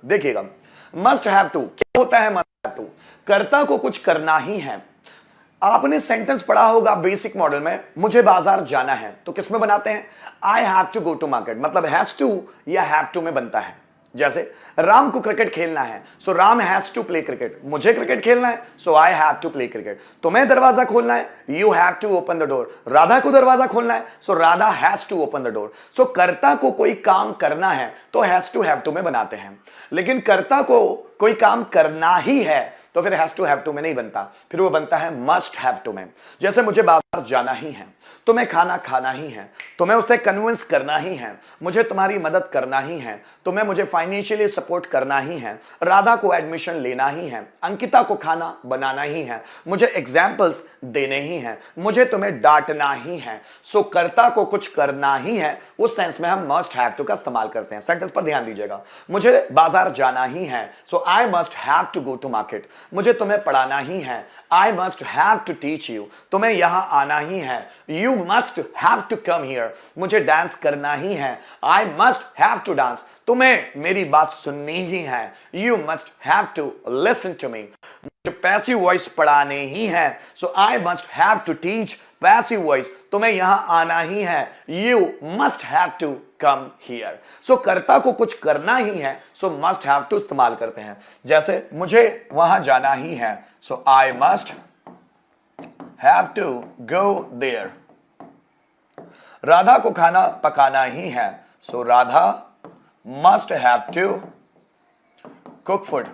देखिएगा, must have to क्या होता है? मस्ट हैव टू, कर्ता को कुछ करना ही है। आपने सेंटेंस पढ़ा होगा बेसिक मॉडल में, मुझे बाजार जाना है, तो किसमें बनाते हैं? I have to go to market, मतलब हैज टू या हैव टू में बनता है। जैसे राम को क्रिकेट खेलना है, so Ram has to play cricket. मुझे क्रिकेट खेलना है, so I have to play cricket. तुम्हें दरवाजा खोलना है, you have to open the door. Radha को दरवाजा खोलना है, so Radha has to open the door. So कर्ता को कोई काम करना है तो हैज टू हैव टू में बनाते हैं, लेकिन कर्ता को कोई काम करना ही है तो फिर हैज टू हैव टू में नहीं बनता, फिर वो बनता है मस्ट हैव टू में। जैसे मुझे बाजार जाना ही है, तुम्हें खाना खाना ही है, तुम्हें उसे कन्विंस करना ही है, मुझे तुम्हारी मदद करना ही है, तुम्हें मुझे फाइनेंशियली सपोर्ट करना ही है, राधा को एडमिशन लेना ही है, अंकिता को खाना बनाना ही है, मुझे एग्जाम्पल्स देने ही हैं, मुझे तुम्हें डांटना ही है। सो कर्ता को कुछ करना ही है, उस सेंस में हम मस्ट हैव टू का इस्तेमाल करते हैं। सेंटेंस पर ध्यान दीजिएगा, मुझे बाजार जाना ही है, so I must have to go to market. मुझे तुम्हें पढ़ाना ही है, I must have to teach you. तुम्हें यहां आना ही है, you must have to come here. मुझे डांस करना ही है, I must have to dance. तुम्हें मेरी बात सुननी ही है, you must have to listen to me. मुझे पैसिव वॉइस पढ़ाने ही है, so I must have to teach passive voice. तुम्हें यहां आना ही है, you must have to come here. So कर्ता को कुछ करना ही है, सो मस्ट हैव टू इस्तेमाल करते हैं। जैसे मुझे वहां जाना ही है, so I must have to go there. Radha को खाना पकाना ही है, so Radha must have to cook food.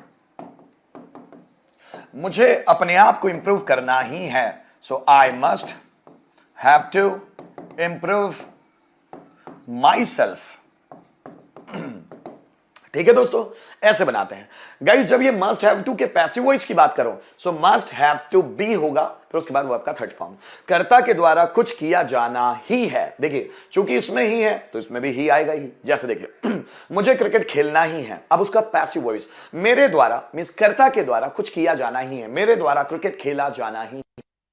मुझे अपने आप को इंप्रूव करना ही है, so I must have to improve myself. ठीक है दोस्तों, ऐसे बनाते हैं गाइस। जब ये मस्ट हैव टू के पैसिव वॉइस की बात करो, so must have to be होगा, फिर उसके बाद वो आपका थर्ड फॉर्म। कर्ता के द्वारा कुछ किया जाना ही है। देखिए, चूंकि इसमें ही है तो इसमें भी ही आएगा ही। जैसे देखिए मुझे क्रिकेट खेलना ही है, अब उसका पैसिव वॉइस मेरे द्वारा मींस कर्ता के द्वारा कुछ किया जाना ही है, मेरे द्वारा क्रिकेट खेला जाना ही,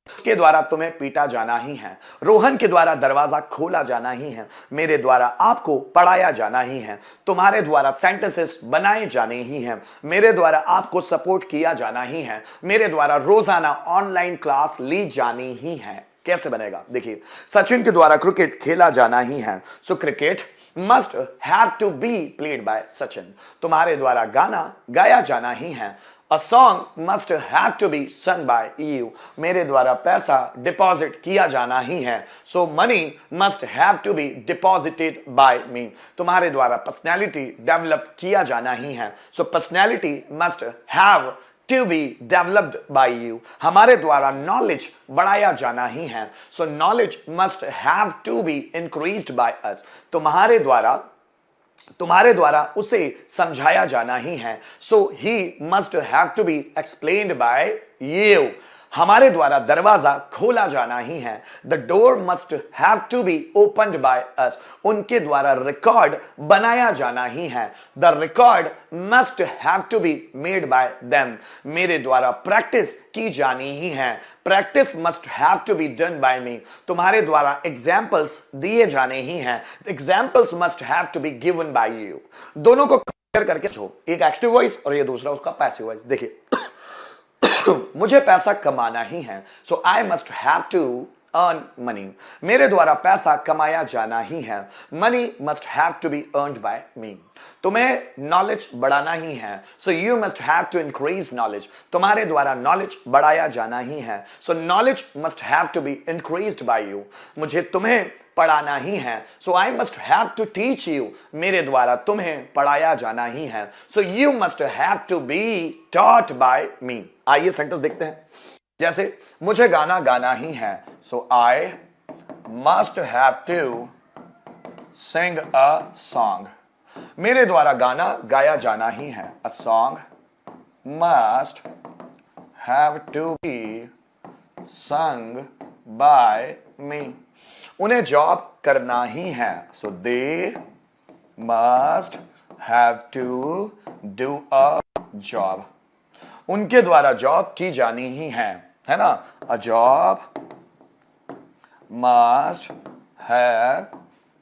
के द्वारा तुम्हें पीटा जाना ही है, रोहन के द्वारा दरवाजा खोला जाना ही है, मेरे द्वारा आपको पढ़ाया जाना ही है, तुम्हारे द्वारा सेंटेंसेस बनाए जाने ही हैं, मेरे द्वारा आपको सपोर्ट किया जाना ही है, मेरे द्वारा रोजाना ऑनलाइन क्लास ली जानी ही है। कैसे बनेगा? देखिए, सचिन के द्वारा क्रिकेट खेला जाना ही है, so cricket must have to be played by Sachin. तुम्हारे द्वारा गाना गाया जाना ही है, A song must have to be sung by you. मेरे द्वारा पैसा डिपॉजिट किया जाना ही है, so money must have to be deposited by me. तुम्हारे द्वारा पर्सनैलिटी डेवलप किया जाना ही है, so personality must have to be developed by you. हमारे द्वारा नॉलेज बढ़ाया जाना ही है, so knowledge must have to be increased by us. तुम्हारे द्वारा उसे समझाया जाना ही है, so he must have to be explained by you. हमारे द्वारा दरवाजा खोला जाना ही है, the door must have to be opened by us. उनके द्वारा रिकॉर्ड बनाया जाना ही है, the record must have to be made by them. मेरे द्वारा प्रैक्टिस की जानी ही है, practice must have to be done by me. तुम्हारे द्वारा एग्जाम्पल्स दिए जाने ही हैं, examples must have to be given by you. दोनों को कंपेयर करके एक एक्टिव वॉइस और ये दूसरा उसका पैसिव वॉइस। देखिए मुझे पैसा कमाना ही है, so I must have to earn money. मेरे द्वारा पैसा कमाया जाना ही है, money must have to be earned by me. तुम्हें नॉलेज बढ़ाना ही है, so you must have to increase knowledge. तुम्हारे द्वारा नॉलेज बढ़ाया जाना ही है, so knowledge must have to be increased by you. मुझे तुम्हें पढ़ाना ही है, so I must have to teach you. मेरे द्वारा तुम्हें पढ़ाया जाना ही है, so you must have to be taught by me. आइए सेंटेंस देखते हैं। जैसे मुझे गाना गाना ही है, so I must have to sing a song. मेरे द्वारा गाना गाया जाना ही है, a song must have to be sung by me. उन्हें जॉब करना ही है, so they must have to do a job. उनके द्वारा जॉब की जानी ही है ना, a job must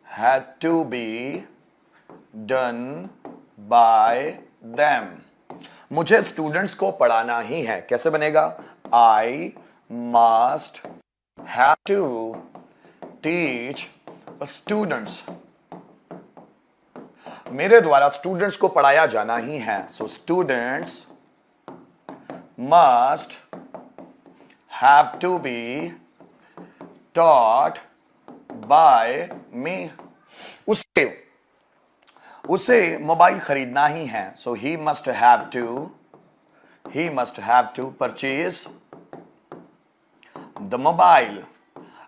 have to be done by them. मुझे स्टूडेंट्स को पढ़ाना ही है. कैसे बनेगा? I must have to teach students. मेरे द्वारा स्टूडेंट्स को पढ़ाया जाना ही है. So students must have to be taught by me. उसे मोबाइल खरीदना ही है. So he must have to purchase the mobile.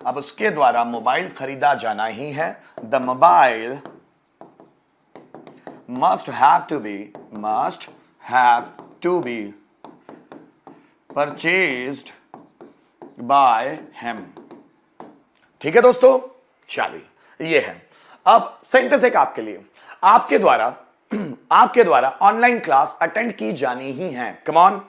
अब उसके द्वारा मोबाइल खरीदा जाना ही है. The mobile must have to be purchased by him. ठीक है दोस्तों, चलिए ये है. अब सेंटेंस एक आपके लिए. आपके द्वारा ऑनलाइन क्लास अटेंड की जानी ही है. Come on.